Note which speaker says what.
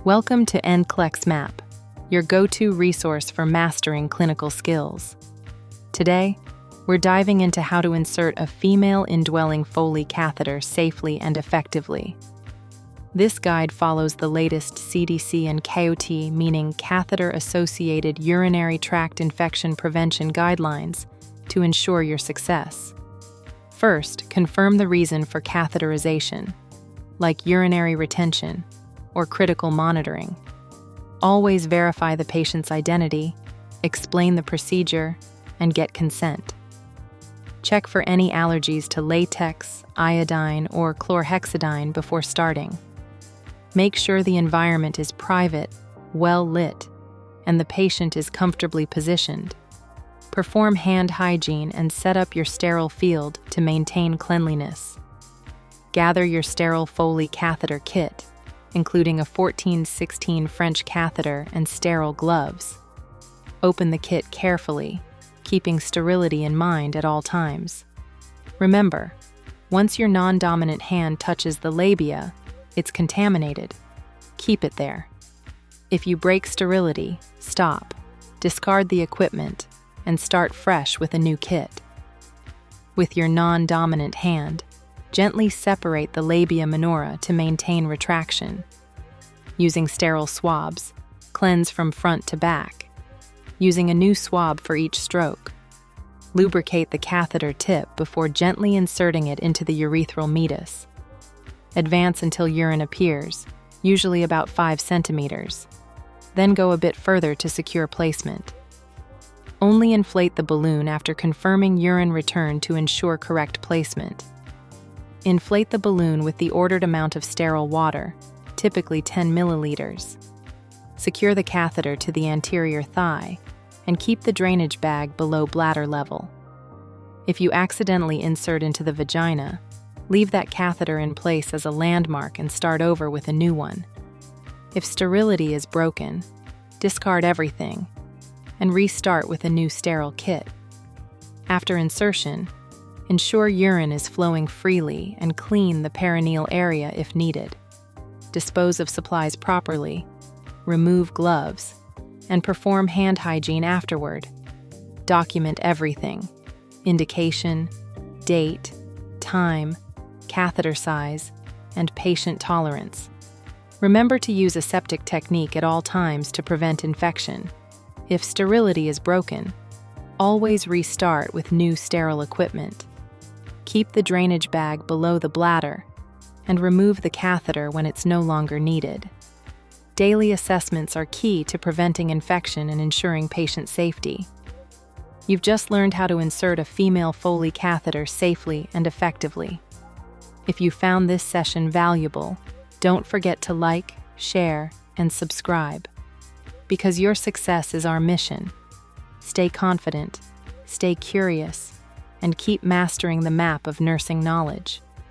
Speaker 1: Welcome to NCLEX Map, your go-to resource for mastering clinical skills. Today, we're diving into how to insert a female indwelling Foley catheter safely and effectively. This guide follows the latest CDC and CAUTI, meaning catheter-associated urinary tract infection prevention guidelines, to ensure your success. First, confirm the reason for catheterization, like urinary retention or critical monitoring. Always verify the patient's identity, explain the procedure, and get consent. Check for any allergies to latex, iodine, or chlorhexidine before starting. Make sure the environment is private, well lit, and the patient is comfortably positioned. Perform hand hygiene and set up your sterile field to maintain cleanliness. Gather your sterile Foley catheter kit, including a 14-16 French catheter and sterile gloves. Open the kit carefully, keeping sterility in mind at all times. Remember, once your non-dominant hand touches the labia, it's contaminated. Keep it there. If you break sterility, stop, discard the equipment, and start fresh with a new kit. With your non-dominant hand, gently separate the labia minora to maintain retraction. Using sterile swabs, cleanse from front to back, using a new swab for each stroke. Lubricate the catheter tip before gently inserting it into the urethral meatus. Advance until urine appears, usually about 5 centimeters. Then go a bit further to secure placement. Only inflate the balloon after confirming urine return to ensure correct placement. Inflate the balloon with the ordered amount of sterile water, typically 10 milliliters. Secure the catheter to the anterior thigh and keep the drainage bag below bladder level. If you accidentally insert into the vagina, leave that catheter in place as a landmark and start over with a new one. If sterility is broken, discard everything and restart with a new sterile kit. After insertion, ensure urine is flowing freely and clean the perineal area if needed. Dispose of supplies properly, remove gloves, and perform hand hygiene afterward. Document everything: indication, date, time, catheter size, and patient tolerance. Remember to use aseptic technique at all times to prevent infection. If sterility is broken, always restart with new sterile equipment. Keep the drainage bag below the bladder and remove the catheter when it's no longer needed. Daily assessments are key to preventing infection and ensuring patient safety. You've just learned how to insert a female Foley catheter safely and effectively. If you found this session valuable, don't forget to like, share, and subscribe. Because your success is our mission. Stay confident, stay curious, and keep mastering the map of nursing knowledge.